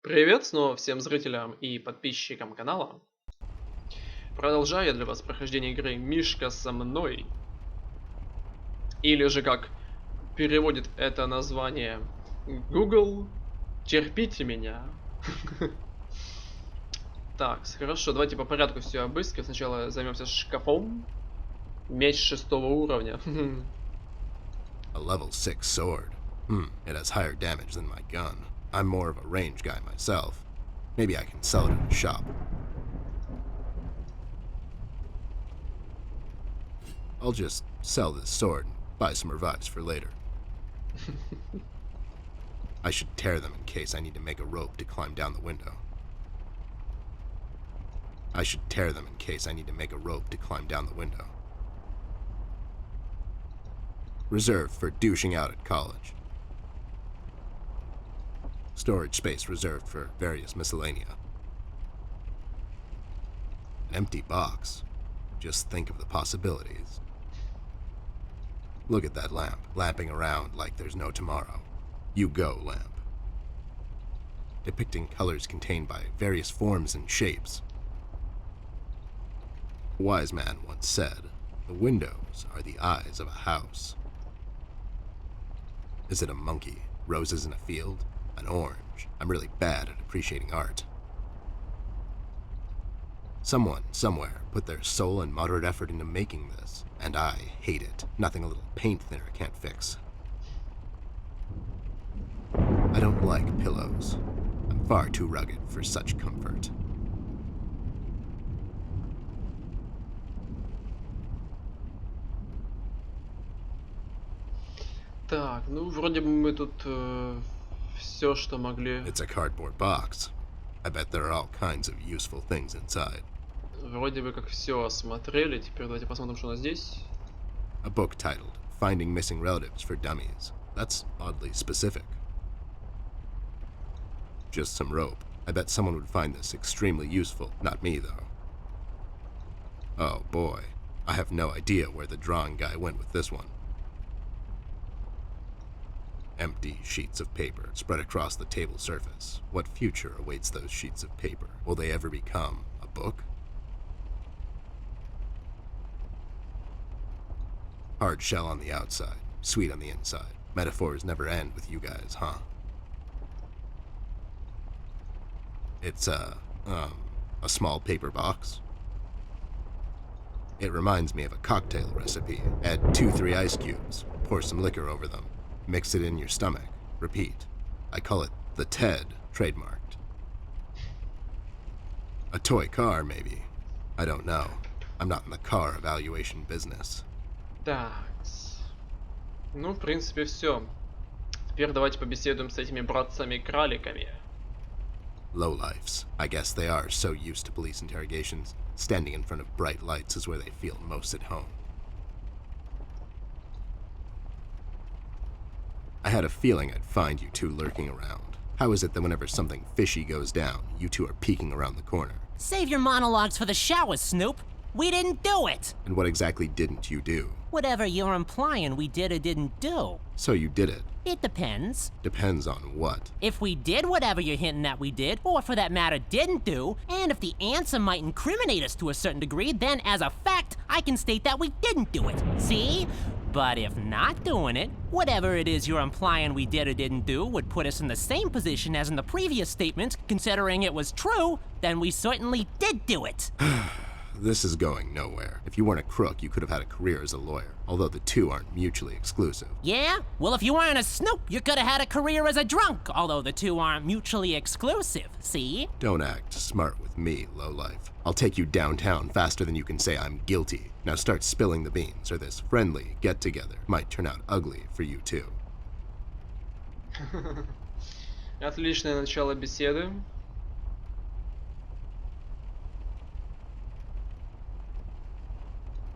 Привет снова всем зрителям и подписчикам канала. Продолжаю я для вас прохождение игры «Мишка со мной». Или же, как переводит это название Google, терпите меня. Так, хорошо, давайте по порядку все обыскиваем. Сначала займемся шкафом. Меч 6-го уровня. A level 6 sword. It has higher damage than my gun. I'm more of a range guy myself. Maybe I can sell it at a shop. I'll just sell this sword and buy some revives for later. I should tear them in case I need to make a rope to climb down the window. I should tear them in case I need to make a rope to climb down the window. Reserved for douching out at college. Storage space reserved for various miscellanea. An empty box. Just think of the possibilities. Look at that lamp, lamping around like there's no tomorrow. You go, lamp. Depicting colors contained by various forms and shapes. A wise man once said, "The windows are the eyes of a house." Is it a monkey? Roses in a field? An orange? I'm really bad at appreciating art. Someone, somewhere, put their soul and moderate effort into making this, and I hate it. Nothing a little paint thinner can't fix. I don't like pillows. I'm far too rugged for such comfort. Так, ну вроде бы мы тут все, что могли. It's a cardboard box. I bet there are all kinds of useful things inside. Вроде бы как все осмотрели. Теперь давайте посмотрим, что у нас здесь. A book titled Finding Missing Relatives for Dummies. That's oddly specific. Just some rope. I bet someone would find this extremely useful. Not me, though. Oh boy. I have no idea where the drawing guy went with this one. Empty sheets of paper spread across the table surface. What future awaits those sheets of paper? Will they ever become a book? Hard shell on the outside, sweet on the inside. Metaphors never end with you guys, huh? It's a small paper box. It reminds me of a cocktail recipe. Add 2-3 ice cubes, pour some liquor over them. Mix it in your stomach. Repeat. I call it the TED, trademarked. A toy car, maybe. I don't know. I'm not in the car evaluation business. Так. Ну, в принципе, все. Теперь давайте побеседуем с этими братцами-краликами. Lowlifes. I guess they are so used to police interrogations. Standing in front of bright lights is where they feel most at home. I had a feeling I'd find you two lurking around. How is it that whenever something fishy goes down, you two are peeking around the corner? Save your monologues for the shower, Snoop. We didn't do it. And what exactly didn't you do? Whatever you're implying we did or didn't do. So you did it. It depends. Depends on what? If we did whatever you're hinting at we did, or for that matter didn't do, and if the answer might incriminate us to a certain degree, then as a fact, I can state that we didn't do it. See? But if not doing it, whatever it is you're implying we did or didn't do would put us in the same position as in the previous statement, considering it was true, then we certainly did do it. This is going nowhere. If you weren't a crook, you could have had a career as a lawyer, although the two aren't mutually exclusive. Yeah? Well, if you weren't a Snoop, you could have had a career as a drunk, although the two aren't mutually exclusive, see? Don't act smart with me, lowlife. I'll take you downtown faster than you can say I'm guilty. Now start spilling the beans, or this friendly get-together might turn out ugly for you too. Отличное начало беседы.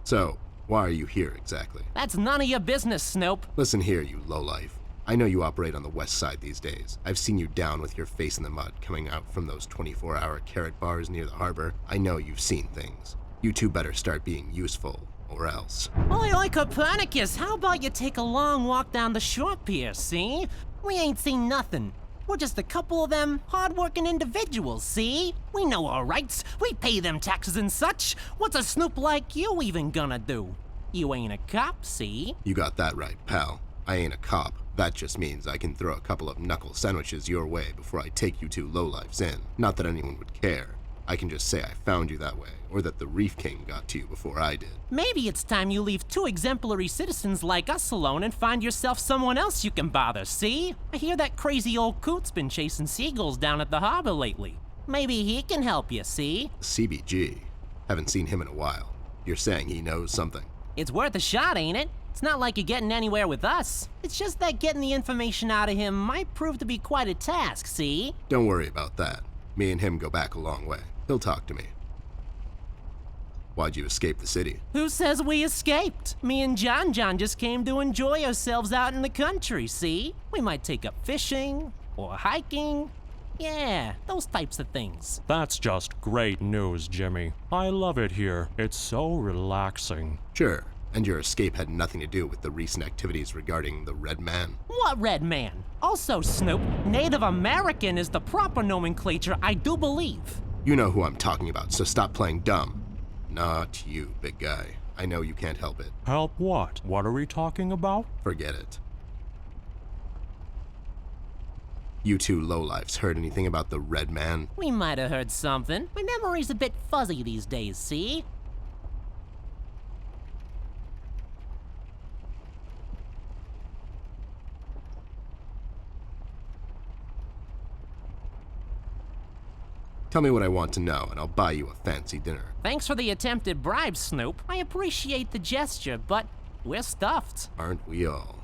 So, why are you here exactly? That's none of your business, Snoop. Listen here, you lowlife. I know you operate on the west side these days. I've seen you down with your face in the mud coming out from those 24-hour carrot bars near the harbor. I know you've seen things. You two better start being useful, or else. Oi, Copernicus, how about you take a long walk down the shore pier, see? We ain't seen nothing. We're just a couple of them hard-working individuals, see? We know our rights. We pay them taxes and such. What's a snoop like you even gonna do? You ain't a cop, see? You got that right, pal. I ain't a cop. That just means I can throw a couple of knuckle sandwiches your way before I take you two lowlifes in. Not that anyone would care. I can just say I found you that way, or that the Reef King got to you before I did. Maybe it's time you leave two exemplary citizens like us alone and find yourself someone else you can bother, see? I hear that crazy old coot's been chasing seagulls down at the harbor lately. Maybe he can help you, see? CBG. Haven't seen him in a while. You're saying he knows something? It's worth a shot, ain't it? It's not like you're getting anywhere with us. It's just that getting the information out of him might prove to be quite a task, see? Don't worry about that. Me and him go back a long way. He'll talk to me. Why'd you escape the city? Who says we escaped? Me and John just came to enjoy ourselves out in the country, see? We might take up fishing or hiking. Yeah, those types of things. That's just great news, Jimmy. I love it here. It's so relaxing. Sure. And your escape had nothing to do with the recent activities regarding the Red Man? What Red Man? Also, Snoop, Native American is the proper nomenclature, I do believe. You know who I'm talking about, so stop playing dumb. Not you, big guy. I know you can't help it. Help what? What are we talking about? Forget it. You two lowlifes heard anything about the Red Man? We might have heard something. My memory's a bit fuzzy these days, see? Tell me what I want to know, and I'll buy you a fancy dinner. Thanks for the attempted bribe, Snoop. I appreciate the gesture, but we're stuffed. Aren't we all?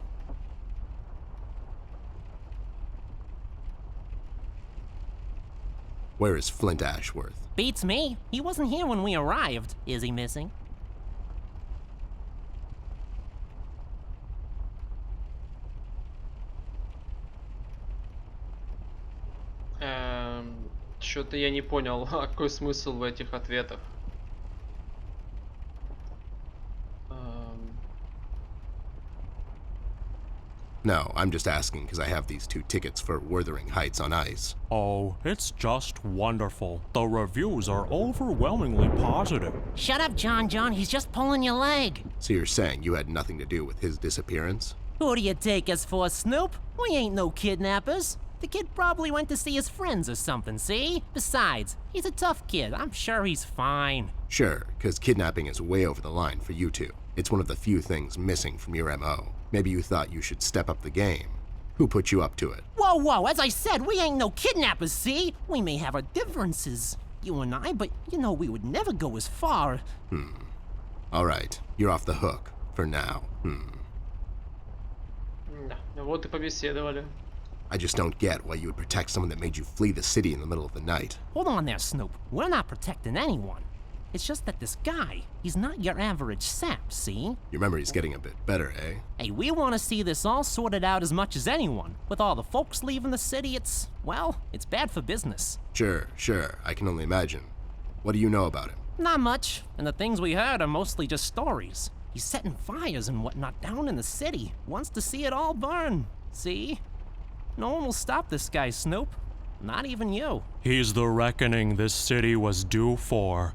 Where is Flint Ashworth? Beats me. He wasn't here when we arrived. Is he missing? Что-то я не понял, какой смысл в этих ответах. No, I'm just asking because I have these 2 tickets for Wuthering Heights on ice. Oh, it's just wonderful. The reviews are overwhelmingly positive. Shut up, John. He's just pulling your leg. So you're saying you had nothing to do with his disappearance? Who do you take us for, Snoop? We ain't no kidnappers. The kid probably went to see his friends or something, see? Besides, he's a tough kid. I'm sure he's fine. Sure, because kidnapping is way over the line for you two. It's one of the few things missing from your MO. Maybe you thought you should step up the game. Who put you up to it? Whoa, as I said, we ain't no kidnappers, see? We may have our differences, you and I, but you know we would never go as far. All right, you're off the hook. For now. Да, вот и побеседовали. I just don't get why you would protect someone that made you flee the city in the middle of the night. Hold on there, Snoop. We're not protecting anyone. It's just that this guy, he's not your average sap, see? Your memory's getting a bit better, eh? Hey, we want to see this all sorted out as much as anyone. With all the folks leaving the city, it's bad for business. Sure. I can only imagine. What do you know about him? Not much, and the things we heard are mostly just stories. He's setting fires and whatnot down in the city. Wants to see it all burn, see? No one will stop this guy, Snoop. Not even you. He's the reckoning this city was due for.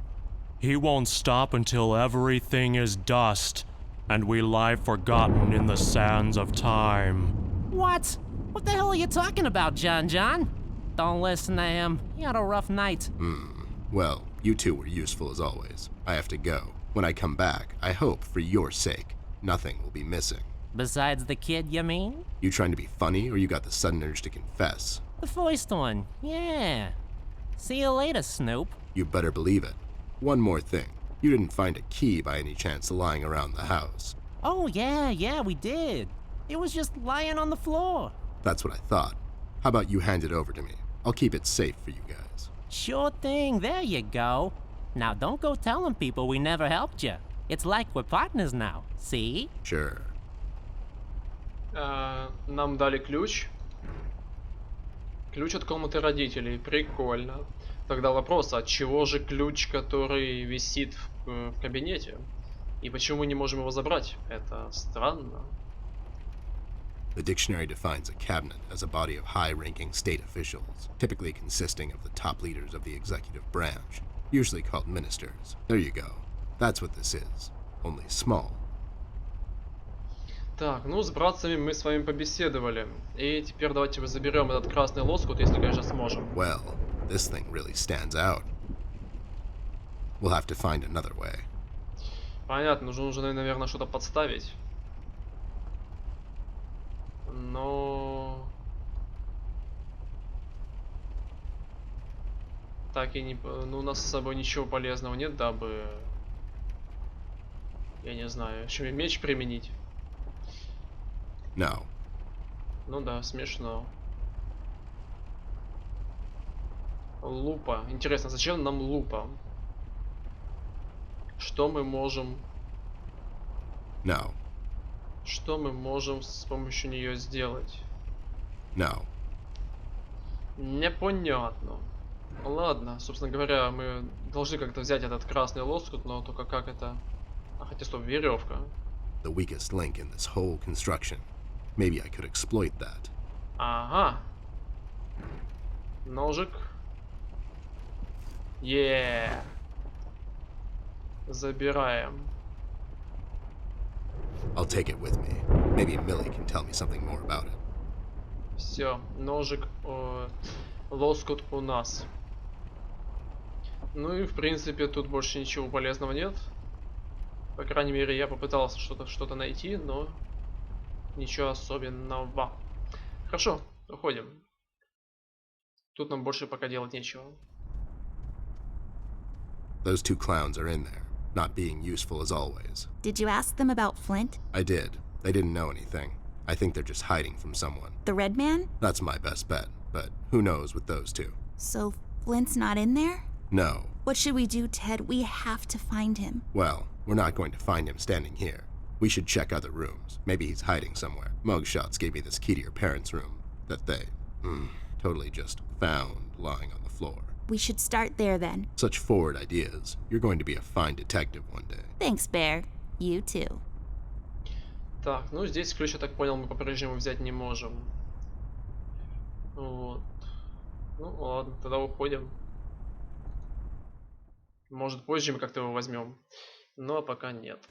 He won't stop until everything is dust, and we lie forgotten in the sands of time. What? What the hell are you talking about, John? Don't listen to him. He had a rough night. Well, you two were useful as always. I have to go. When I come back, I hope, for your sake, nothing will be missing. Besides the kid, you mean? You trying to be funny, or you got the sudden urge to confess? The first one, yeah. See you later, Snoop. You better believe it. One more thing. You didn't find a key by any chance lying around the house. Oh, yeah, we did. It was just lying on the floor. That's what I thought. How about you hand it over to me? I'll keep it safe for you guys. Sure thing, there you go. Now don't go telling people we never helped you. It's like we're partners now, see? Sure. Нам дали ключ. Ключ от комнаты родителей. Прикольно. Тогда вопрос, от чего же ключ, который висит в кабинете? И почему мы не можем его забрать? Это странно. The dictionary defines a cabinet as a body of high-ranking state officials, typically consisting of the top leaders of the executive branch, usually called ministers. There you go. That's what this is, only small. Так, ну с братцами мы с вами побеседовали. И теперь давайте заберем этот красный лоскут, если, конечно, сможем. Well, this thing really stands out. We'll have to find another way. Понятно, нужно, наверное, что-то подставить. Но... Так и не... Ну, у нас с собой ничего полезного нет, дабы... Я не знаю, еще и меч применить. No. Ну да, смешно. Лупа. Интересно, зачем нам лупа? Что мы можем... No. Что мы можем с помощью нее сделать? No. Непонятно. Ладно, собственно говоря, мы должны как-то взять этот красный лоскут, но только как это... А, хотя стоп, веревка. The weakest link in this whole construction. Maybe I could exploit that. Ага. Ножик. Забираем. I'll take it with me. Maybe Millie can tell me something more about it. Все, ножик, лоскут у нас. Ну и в принципе тут больше ничего полезного нет. По крайней мере, я попытался что-то найти, но ничего особенного. Хорошо, уходим. Тут нам больше пока делать нечего. Those two clowns are in there, not being useful as always. Did you ask them about Flint? I did. They didn't know anything. I think they're just hiding from someone. The red man? That's my best bet, but who knows with those two? So Flint's not in there? No. What should we do, Ted? We have to find him. Well, we're not going to find him standing here. We should check other rooms. Maybe he's hiding somewhere. Mugshots gave me this key to your parents' room that they, totally just found lying on the floor. We should start there then. Such forward ideas. You're going to be a fine detective one day. Thanks, Bear. You too. Так, ну здесь ключ, я так понял, мы по-прежнему взять не можем. Вот. Ну ладно, тогда уходим. Может позже мы как-то его возьмем. Но пока нет.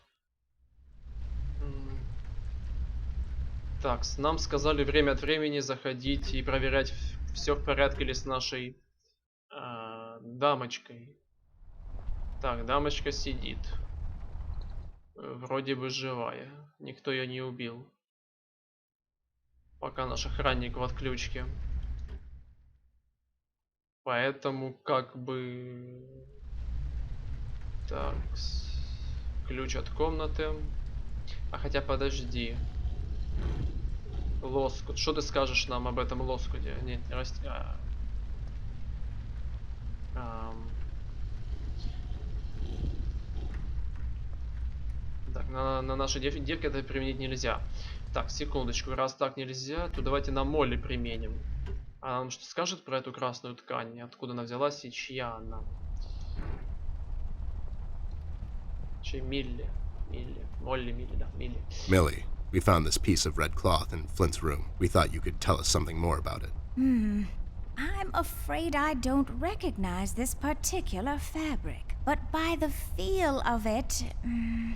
Так, нам сказали время от времени заходить и проверять, все в порядке ли с нашей дамочкой. Так, дамочка сидит. Вроде бы живая. Никто ее не убил. Пока наш охранник в отключке. Поэтому как бы... Так, ключ от комнаты. А хотя подожди. Лоскут. Что ты скажешь нам об этом лоскуте? Нет, расти. Так, на нашей девке это применить нельзя. Так, секундочку. Раз так нельзя, то давайте на Молли применим. А нам что скажет про эту красную ткань? Откуда она взялась и чья она? Милли. Милли, да, Милли. Millie, we found this piece of red cloth in Flint's room. We thought you could tell us something more about it. I'm afraid I don't recognize this particular fabric. But by the feel of it,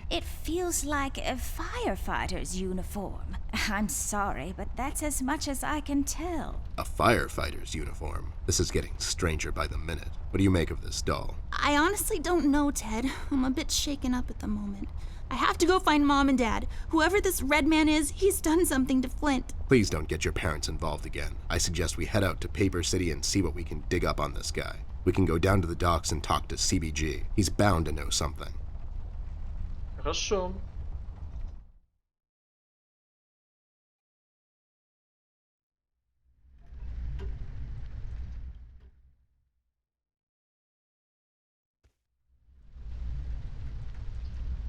it feels like a firefighter's uniform. I'm sorry, but that's as much as I can tell. A firefighter's uniform. This is getting stranger by the minute. What do you make of this doll? I honestly don't know, Ted. I'm a bit shaken up at the moment. I have to go find Mom and Dad. Whoever this red man is, he's done something to Flint. Please don't get your parents involved again. I suggest we head out to Paper City and see what we can dig up on this guy. We can go down to the docks and talk to CBG. He's bound to know something. Хорошо.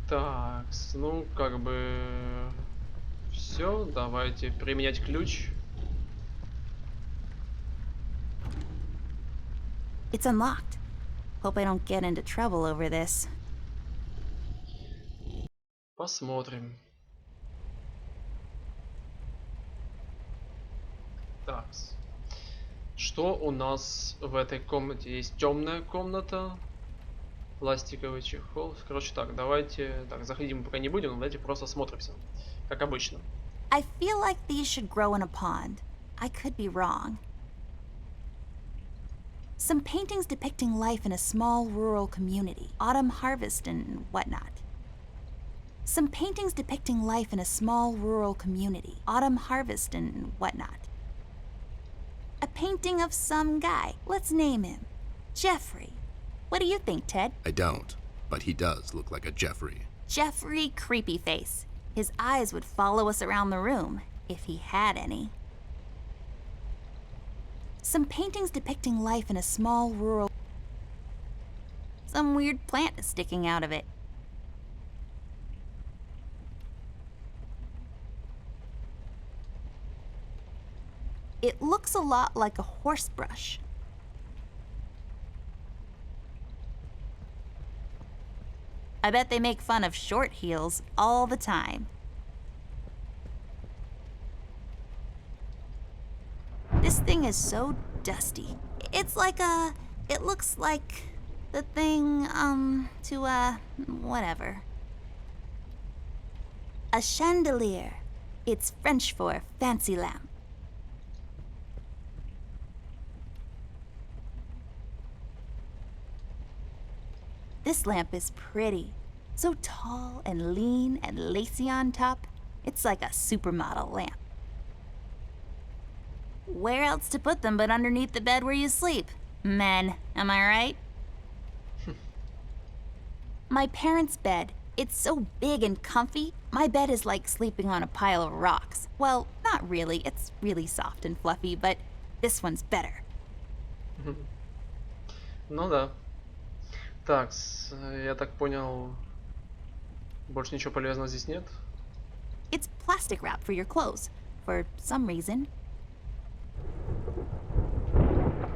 Так, ну как бы все, давайте применять ключ. It's unlocked. Hope I don't get into trouble over this. Посмотрим. Так. Что у нас в этой комнате? Есть темная комната, пластиковый чехол. Короче, так, давайте... Так, заходить мы пока не будем, но давайте просто осмотримся. Как обычно. I feel like these should grow in a pond. I could be wrong. Some paintings depicting life in a small rural community, autumn harvest and whatnot. Some paintings depicting life in a small rural community, autumn harvest and whatnot. A painting of some guy. Let's name him. Jeffrey. What do you think, Ted? I don't, but he does look like a Jeffrey. Jeffrey Creepyface. His eyes would follow us around the room, if he had any. Some paintings depicting life in a small rural... Some weird plant is sticking out of it. It looks a lot like a horse brush. I bet they make fun of short heels all the time. This thing is so dusty. It's like a... It looks like the thing, whatever. A chandelier. It's French for fancy lamp. This lamp is pretty. So tall and lean and lacy on top. It's like a supermodel lamp. Where else to put them but underneath the bed where you sleep? Men, am I right? My parents' bed. It's so big and comfy. My bed is like sleeping on a pile of rocks. Well, not really. It's really soft and fluffy, but this one's better. Ну да. Так, я так понял, больше ничего полезного здесь нет. It's plastic wrap for your clothes, for some reason.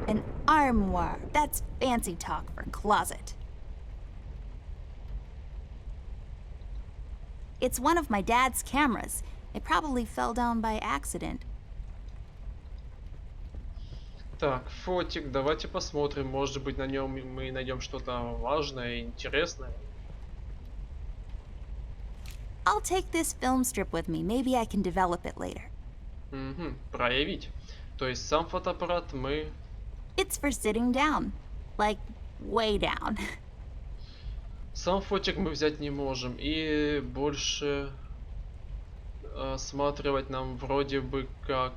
An armoire. That's fancy talk for closet. It's one of my dad's cameras. It probably fell down by accident. Так, фотик, давайте посмотрим, может быть на нем мы найдем что-то важное и интересное. I'll take this film strip with me. Maybe I can develop it later. Угу, проявить. То есть сам фотоаппарат мы... It's for sitting down. Like, way down. Сам фотик мы взять не можем. И больше осматривать нам вроде бы как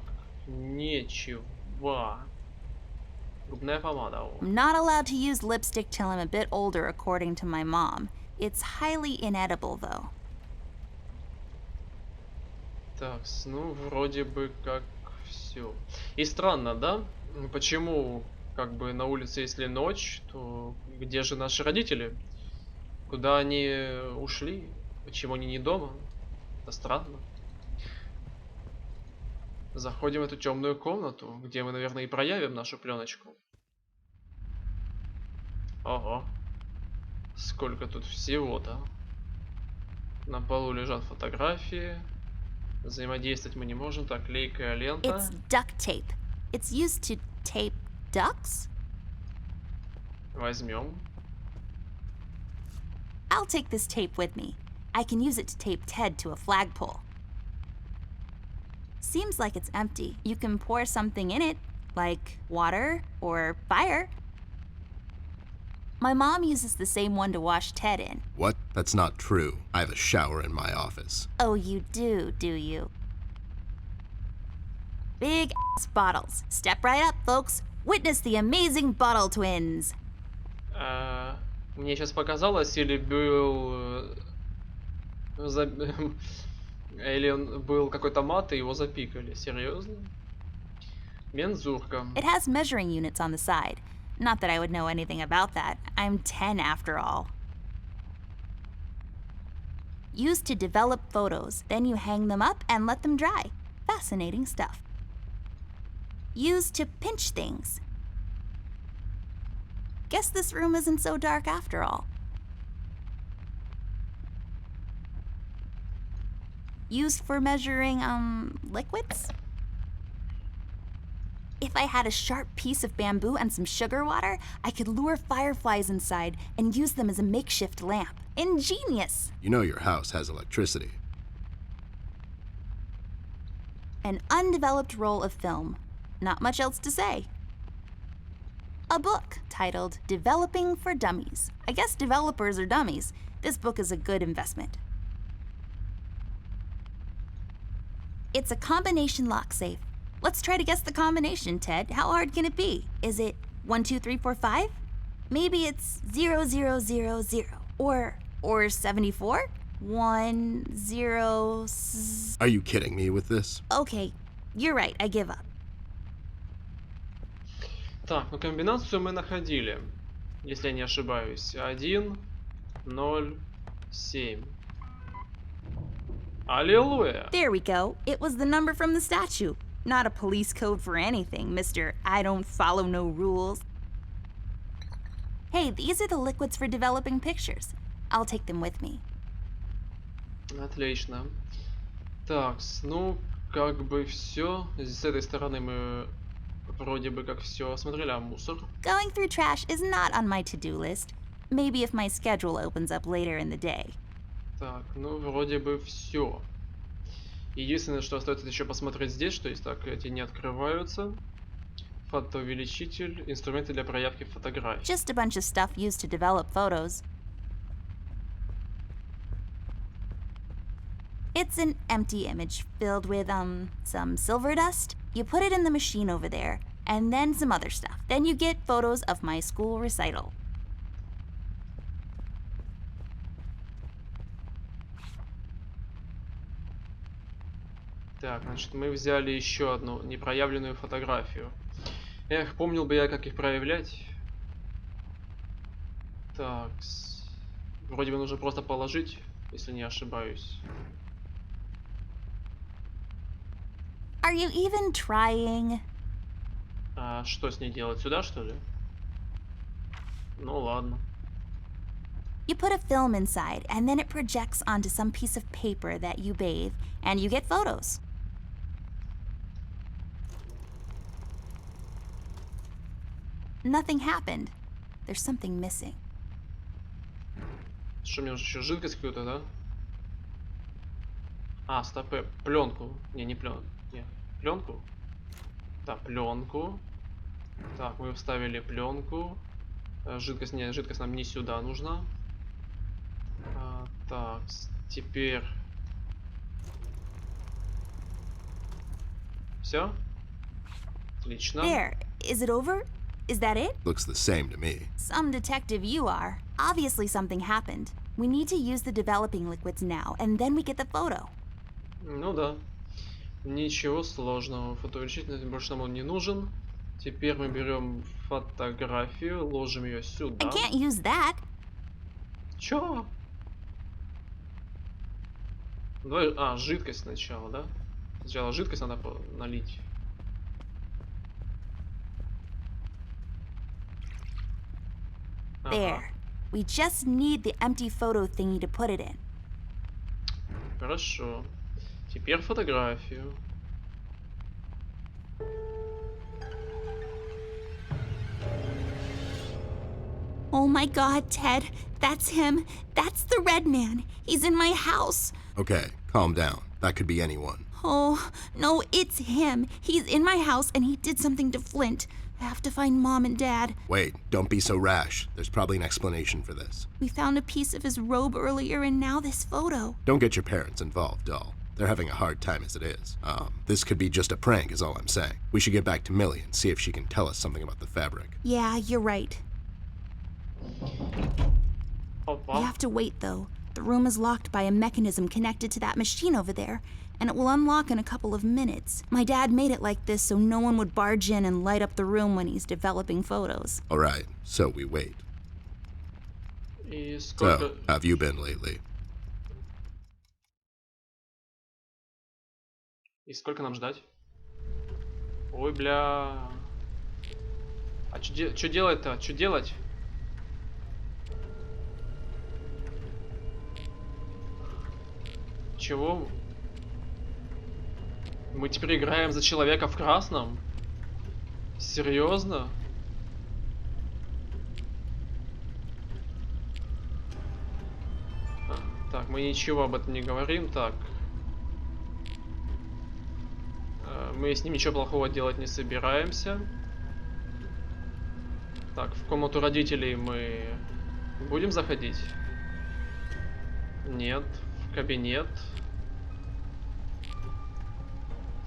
нечего. Губная помада. I'm not allowed to use lipstick till I'm a bit older, according to my mom. It's highly inedible, though. Так, ну вроде бы как все. И странно, да? Почему как бы на улице, если ночь, то где же наши родители? Куда они ушли? Почему они не дома? Это странно. Заходим в эту темную комнату, где мы, наверное, и проявим нашу пленочку. Ого. Сколько тут всего-то. На полу лежат фотографии. Взаимодействовать мы не можем. Так, клейкая лента. It's duct tape. It's used to tape ducks? Возьмем. I'll take this tape with me. I can use it to tape Ted to a flagpole. Seems like it's empty. You can pour something in it, like water or fire. My mom uses the same one to wash Ted in. What? That's not true. I have a shower in my office. Oh, you do you? Big ass bottles. Step right up, folks. Witness the amazing bottle twins. Мне сейчас показалось, или был... Или он был какой-то мат, и его запикали. Серьезно? Мензурка. It has measuring units on the side. Not that I would know anything about that. I'm 10 after all. Used to develop photos, then you hang them up and let them dry. Fascinating stuff. Used to pinch things. Guess this room isn't so dark after all. Used for measuring, liquids? If I had a sharp piece of bamboo and some sugar water, I could lure fireflies inside and use them as a makeshift lamp. Ingenious! You know your house has electricity. An undeveloped roll of film. Not much else to say. A book titled Developing for Dummies. I guess developers are dummies. This book is a good investment. It's a combination lock safe. Let's try to guess the combination, Ted. How hard can it be? Is it 1, 2, 3, 4, 5? Maybe it's 0, 0, 0, 0. Or 74? 1, 0... Are you kidding me with this? Okay, you're right, I give up. Так, ну комбинацию мы находили, если я не ошибаюсь. 1, 0, 7. Аллилуйя! There we go. It was the number from the statue. Not a police code for anything, Mr. I don't follow no rules. Hey, these are the liquids for developing pictures. I'll take them with me. Отлично. Так, ну, как бы все. С этой стороны мы вроде бы как все осмотрели, а мусор? Going through trash is not on my to-do list. Maybe if my schedule opens up later in the day. Так, ну, вроде бы все. Единственное, что остается еще посмотреть здесь, что есть так, эти не открываются. Фотоувеличитель, инструменты для проявки фотографий. Just a bunch of stuff used to develop photos. It's an empty image filled with, some silver dust. You put it in the machine over there, and then some other stuff. Then you get photos of my school recital. Так, значит, мы взяли еще одну непроявленную фотографию. Эх, помнил бы я, как их проявлять. Так, вроде бы нужно просто положить, если не ошибаюсь. Are you even trying? А что с ней делать? Сюда, что ли? Ну ладно. You put a film inside, and then it projects onto some piece of paper that you bathe, and you get photos. Nothing happened. There's something missing. Что, мне нужно еще жидкость какую-то, да? А, стопэ, пленку. Не пленку. Не, пленку? Да, пленку. Так, мы вставили пленку. Жидкость, не, жидкость нам не сюда нужна. Так, теперь... Все? Отлично. There. Is it over? Is that it? Looks the same to me. Some detective you are. Obviously something happened. We need to use the developing liquids now, and then we get the photo. Ну да. Ничего сложного. Фотоувеличитель больше нам он не нужен. Теперь мы берем фотографию, ложим ее I сюда. can't use that. Чё? Давай, жидкость сначала, да? Сначала жидкость надо налить. There. We just need the empty photo thingy to put it in. Хорошо. Теперь фотографию. Oh my god, Ted. That's him. That's the red man. He's in my house. Okay, calm down. That could be anyone. Oh, no, it's him. He's in my house and he did something to Flint. I have to find Mom and Dad. Wait, don't be so rash. There's probably an explanation for this. We found a piece of his robe earlier and now this photo. Don't get your parents involved, doll. They're having a hard time as it is. This could be just a prank is all I'm saying. We should get back to Millie and see if she can tell us something about the fabric. Yeah, you're right. Опа. We have to wait though. The room is locked by a mechanism connected to that machine over there, and it will unlock in a couple of minutes. My dad made it like this so no one would barge in and light up the room when he's developing photos. Alright, so we wait. И сколько... So, have you been lately? И сколько нам ждать? Ой, бля. А чё делать-то? Чё делать? Чего? Мы теперь играем за человека в красном? Серьезно? Так, мы ничего об этом не говорим. Так. Мы с ним ничего плохого делать не собираемся. Так, в комнату родителей мы будем заходить? Нет. В кабинет.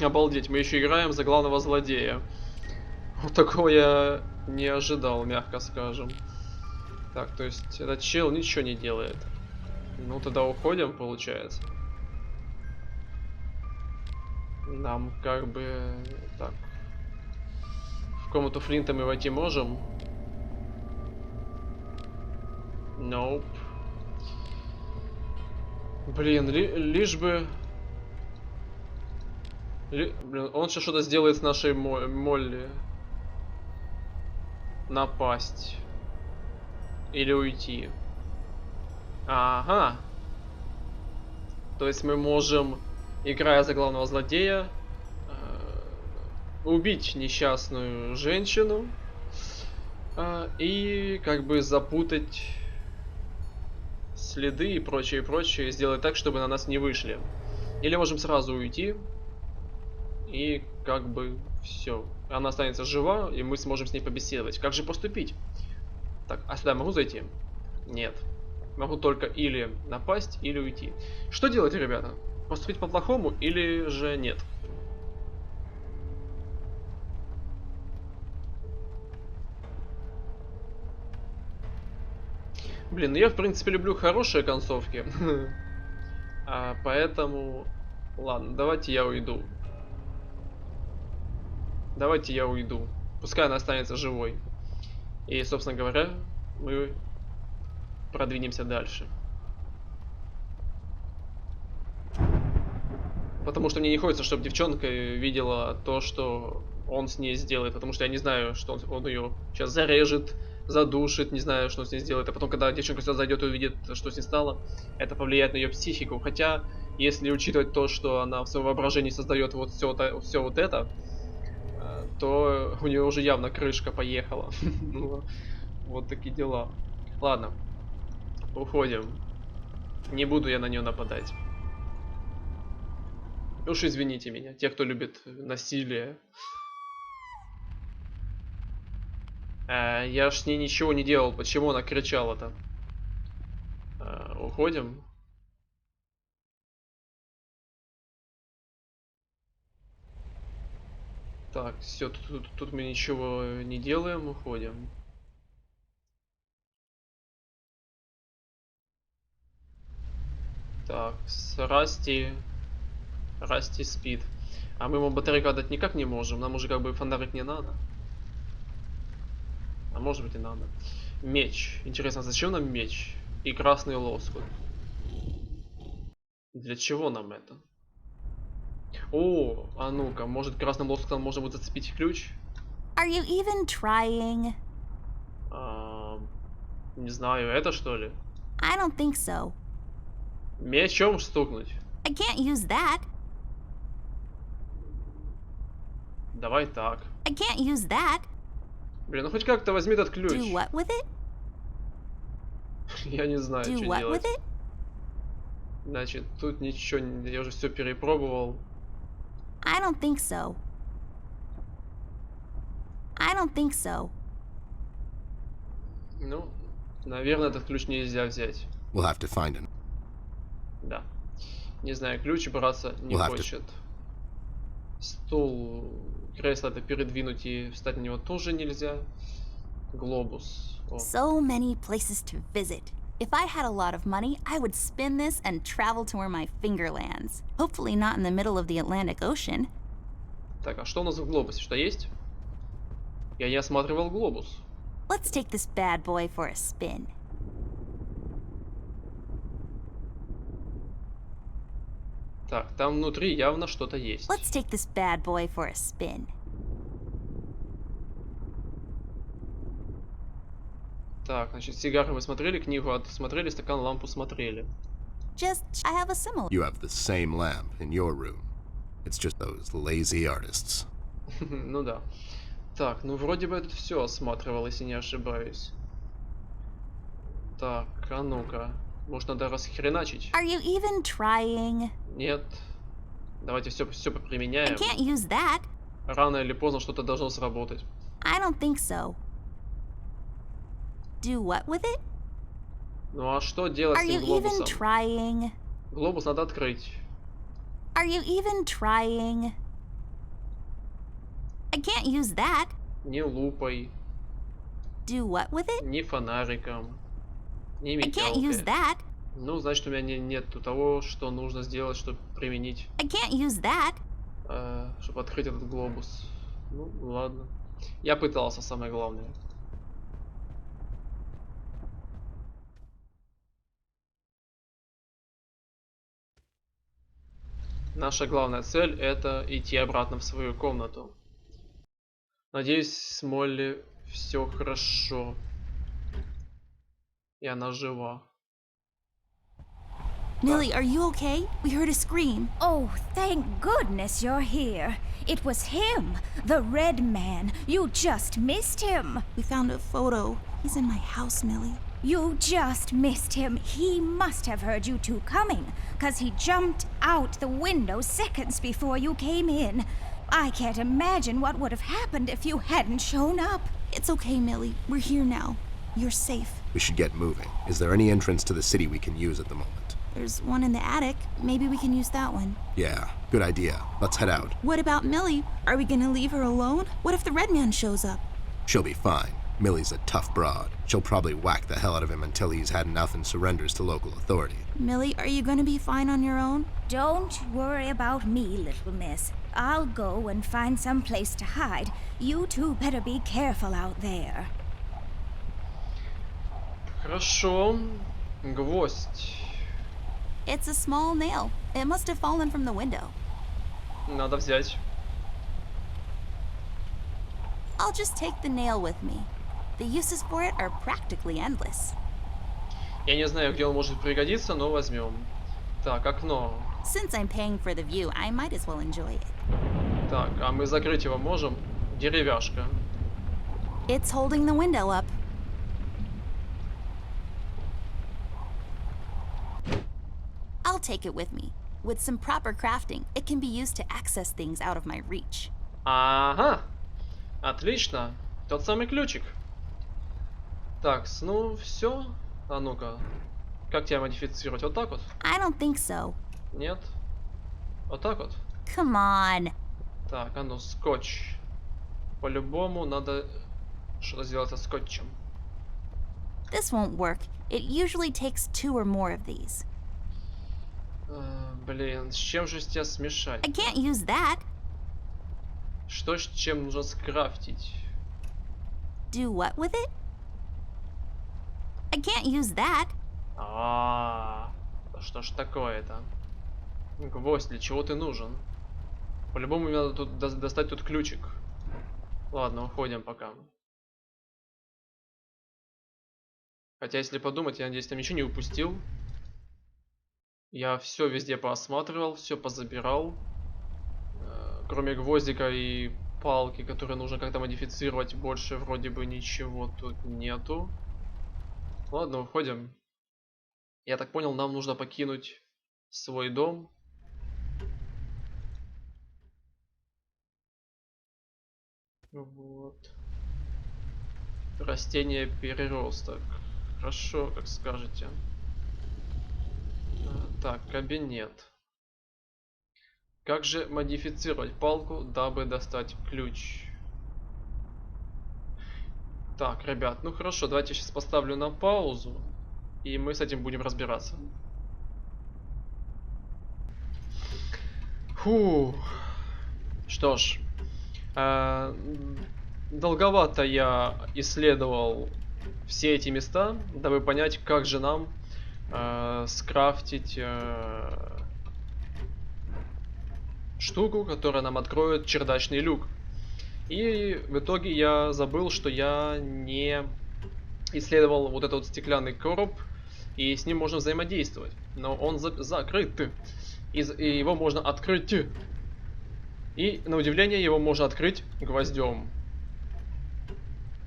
Обалдеть, мы еще играем за главного злодея. Вот такого я не ожидал, мягко скажем. Так, то есть этот чел ничего не делает. Ну тогда уходим, получается. Нам как бы... Так. В комнату Флинта мы войти можем? Nope. Блин, лишь бы... Блин, он сейчас что-то сделает с нашей Молли. Напасть. Или уйти. Ага. То есть мы можем, играя за главного злодея, убить несчастную женщину и как бы запутать следы и прочее, сделать так, чтобы на нас не вышли. Или можем сразу уйти и как бы все. Она останется жива, и мы сможем с ней побеседовать. Как же поступить? Так, а сюда я могу зайти? Нет. Могу только или напасть, или уйти. Что делать, ребята? Поступить по-плохому или же нет? Блин, ну я в принципе люблю хорошие концовки. Поэтому... Ладно, давайте я уйду. Давайте я уйду. Пускай она останется живой. И, собственно говоря, мы продвинемся дальше. Потому что мне не хочется, чтобы девчонка видела то, что он с ней сделает. Потому что я не знаю, что он ее сейчас зарежет, задушит, не знаю, что он с ней сделает. А потом, когда девчонка сюда зайдет и увидит, что с ней стало, это повлияет на ее психику. Хотя, если учитывать то, что она в своем воображении создает вот все вот это, то у нее уже явно крышка поехала. Вот такие дела. Ладно. Уходим. Не буду я на нее нападать. Уж извините меня, те, кто любит насилие. Я ж с ней ничего не делал. Почему она кричала-то? Уходим. Так, все, тут мы ничего не делаем, уходим. Так, Расти спит. А мы ему батарейку отдать никак не можем. Нам уже как бы фонарик не надо. А может быть и надо. Меч. Интересно, зачем нам меч? И красный лоскут. Для чего нам это? О, а ну-ка, может красным лоскутом можно будет зацепить ключ? Are you even trying? Не знаю, это что ли? I don't think so. Мечом стукнуть? I can't use that. Давай так. I can't use that. Блин, ну хоть как-то возьми этот ключ. Do what with it? Я не знаю, Do что what делать. with it? Значит, тут ничего, я уже все перепробовал. I don't think so. I don't think so. Ну, наверное, этот ключ нельзя взять. We'll have to find him. Да. Не знаю, ключ браться не хочет. Стул, кресло это передвинуть и встать на него тоже нельзя. Глобус. О. So many places to visit. If I had a lot of money, I would spin this and travel to where my finger lands. Hopefully not in the middle of the Atlantic Ocean. Так, а что у нас в глобусе? Что есть? Я не осматривал глобус. Let's take this bad boy for a spin. Так, там внутри явно что-то есть. Let's take this bad boy for a spin. Так, значит, сигары мы смотрели, книгу смотрели, стакан, лампу смотрели. Just, I have a similar. You have the same lamp in your room. It's just those lazy artists. Ну да. Так, ну вроде бы это все осматривал, если не ошибаюсь. Так, а ну-ка. Может, надо расхреначить? Are you even trying? Нет. Давайте все I поприменяем. can't use that. Рано или поздно что-то должно сработать. I don't think so. Do what with it? Ну а что делать Are с you этим even глобусом? trying? Глобус надо открыть. Are you even trying? I can't use that. Ни лупой, Do what with it? ни фонариком, ни I can't use метелкой. that. Ну, значит, у меня нет того, что нужно сделать, чтобы применить, I can't use that. чтобы открыть этот глобус. Ну, ладно. Я пытался, самое главное. Наша главная цель — это идти обратно в свою комнату. Надеюсь, с Молли все хорошо. И она жива. Millie, are you okay? We heard a scream. Oh, thank goodness you're here. It was him, the red man. You just missed him. We found a photo. He's in my house, Millie. You just missed him. He must have heard you two coming, 'cause he jumped out the window seconds before you came in. I can't imagine what would have happened if you hadn't shown up. It's okay, Millie. We're here now. You're safe. We should get moving. Is there any entrance to the city we can use at the moment? There's one in the attic. Maybe we can use that one. Yeah, good idea. Let's head out. What about Millie? Are we gonna leave her alone? What if the red man shows up? She'll be fine. Millie's a tough broad. She'll probably whack the hell out of him until he's had enough and surrenders to local authority. Millie, are you gonna be fine on your own? Don't worry about me, little miss. I'll go and find some place to hide. You two better be careful out there. Хорошо. Гвоздь. It's a small nail. It must have fallen from the window. Надо взять. I'll just take the nail with me. The uses for it are practically endless. Я не знаю, где он может пригодиться, но возьмем. Так, окно. Since I'm paying for the view, I might as well enjoy it. Так, а мы закрыть его можем? Деревяшка. It's holding the window up. I'll take it with me. With some proper crafting, it can be used to access things out of my reach. Ага. Отлично. Тот самый ключик. Так, ну все. А ну-ка. Как тебя модифицировать? Вот так вот? I don't think so. Нет? Вот так вот? Come on. Так, а ну, скотч. По-любому надо что-то сделать со скотчем. This won't work. It usually takes 2 or more of these. Блин, с чем же тебя смешать? I can't use that. Что с чем нужно скрафтить? Do what with it? I can't use that. Да что ж такое-то? Гвоздь, для чего ты нужен? По-любому мне надо тут достать тут ключик. Ладно, уходим пока. Хотя, если подумать, я надеюсь, там ничего не упустил. Я все везде поосматривал, все позабирал. Кроме гвоздика и палки, которые нужно как-то модифицировать, больше вроде бы ничего тут нету. Ладно, уходим. Я так понял, нам нужно покинуть свой дом. Вот. Растение переросток. Хорошо, как скажете. Так, кабинет. Как же модифицировать палку, дабы достать ключ? Так, ребят, ну хорошо, давайте сейчас поставлю на паузу, и мы с этим будем разбираться. Фу. Что ж, долговато я исследовал все эти места, дабы понять, как же нам скрафтить штуку, которая нам откроет чердачный люк. И в итоге я забыл, что я не исследовал вот этот вот стеклянный короб, и с ним можно взаимодействовать. Но он закрыт. И его можно открыть. И на удивление его можно открыть гвоздем.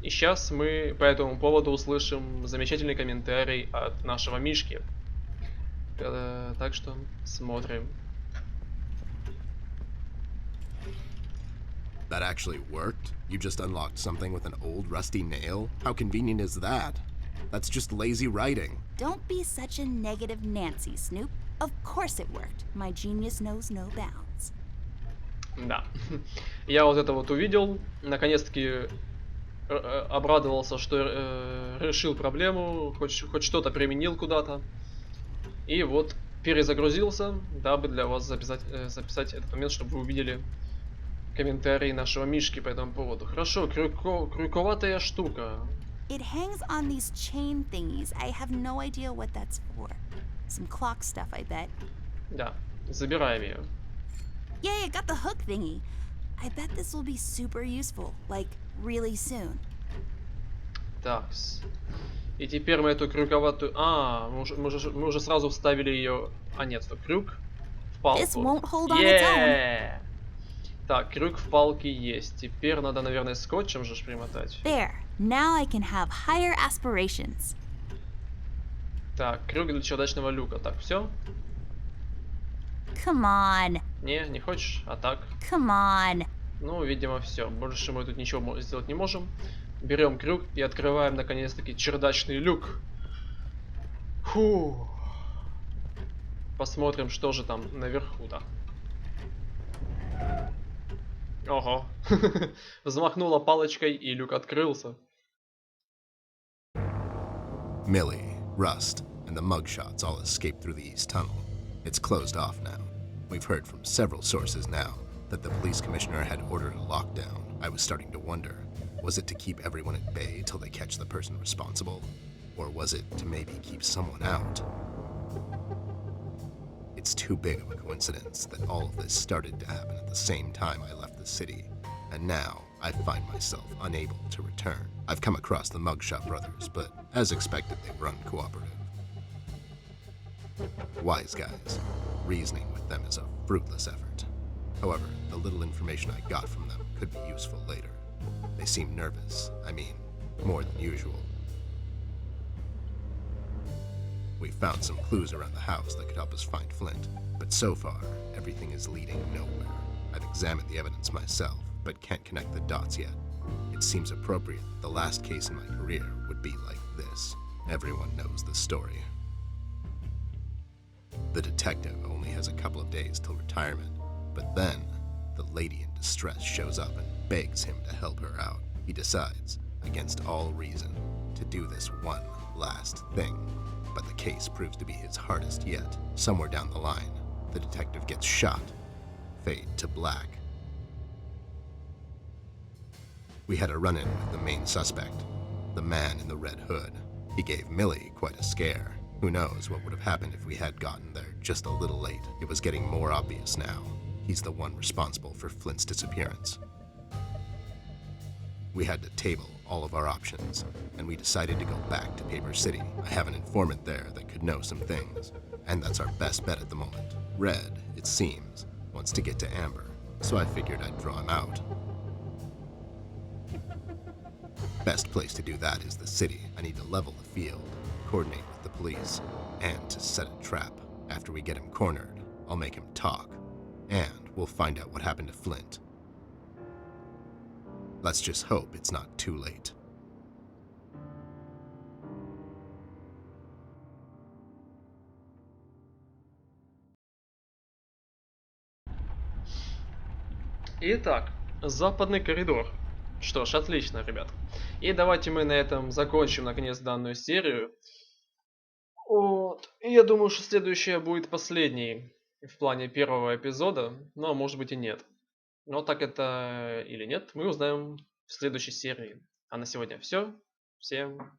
И сейчас мы по этому поводу услышим замечательный комментарий от нашего Мишки. Так что смотрим. That actually worked? You just unlocked something with an old rusty nail? How convenient is that? That's just lazy writing. Don't be such a negative Nancy, Snoop. Of course it worked. My genius knows no bounds. Да. Я вот это вот увидел. Наконец-таки обрадовался, что решил проблему. Хоть что-то применил куда-то. И вот перезагрузился, дабы для вас записать этот момент, чтобы вы увидели комментарии нашего Мишки по этому поводу. Хорошо, крюковатая штука. It hangs on these chain thingies. I have no idea what that's for. Some clock stuff, I bet. Да, забираем ее. Yay, I got the hook thingy. I bet this will be super useful, like really soon. Такс. И теперь мы эту крюковатую... мы уже сразу вставили ее... А нет, стоп, крюк в палку. This won't hold on its own. Yeah! Так, крюк в палке есть. Теперь надо, наверное, скотчем же примотать. There. Now I can have higher aspirations. Так, крюк для чердачного люка. Так, все? Come on. Не хочешь? А так? Come on. Ну, видимо, все. Больше мы тут ничего сделать не можем. Берем крюк и открываем, наконец-таки, чердачный люк. Фу. Посмотрим, что же там наверху-то. Ого. Взмахнула палочкой, и люк открылся. Millie, Rust, and the mugshots all escaped through the east tunnel. It's closed off now. We've heard from several sources now that the police commissioner had ordered a lockdown. I was starting to wonder, was it to keep everyone at bay till they catch the person responsible? Or was it to maybe keep someone out? It's too big of a coincidence that all of this started to happen at the same time I left the city, and now I find myself unable to return. I've come across the Mugshot brothers, but as expected, they were uncooperative. Wise guys. Reasoning with them is a fruitless effort. However, the little information I got from them could be useful later. They seem nervous. I mean, more than usual. We found some clues around the house that could help us find Flint, but so far, everything is leading nowhere. I've examined the evidence myself, but can't connect the dots yet. It seems appropriate that the last case in my career would be like this. Everyone knows the story. The detective only has a couple of days till retirement, but then the lady in distress shows up and begs him to help her out. He decides, against all reason, to do this one last thing. But the case proves to be his hardest yet. Somewhere down the line, the detective gets shot. Fade to black. We had a run-in with the main suspect, the man in the red hood. He gave Millie quite a scare. Who knows what would have happened if we had gotten there just a little late. It was getting more obvious now. He's the one responsible for Flint's disappearance. We had to table all of our options, and we decided to go back to Paper City. I have an informant there that could know some things, and that's our best bet at the moment. Red, it seems, wants to get to Amber, so I figured I'd draw him out. Best place to do that is the city. I need to level the field, coordinate with the police, and to set a trap. After we get him cornered, I'll make him talk, and we'll find out what happened to Flint. Let's just hope it's not too late. Итак, западный коридор. Что ж, отлично, ребят. И давайте мы на этом закончим, наконец, данную серию. Вот. И я думаю, что следующая будет последней в плане первого эпизода. Ну, а может быть и нет. Но так это или нет, мы узнаем в следующей серии. А на сегодня все. Всем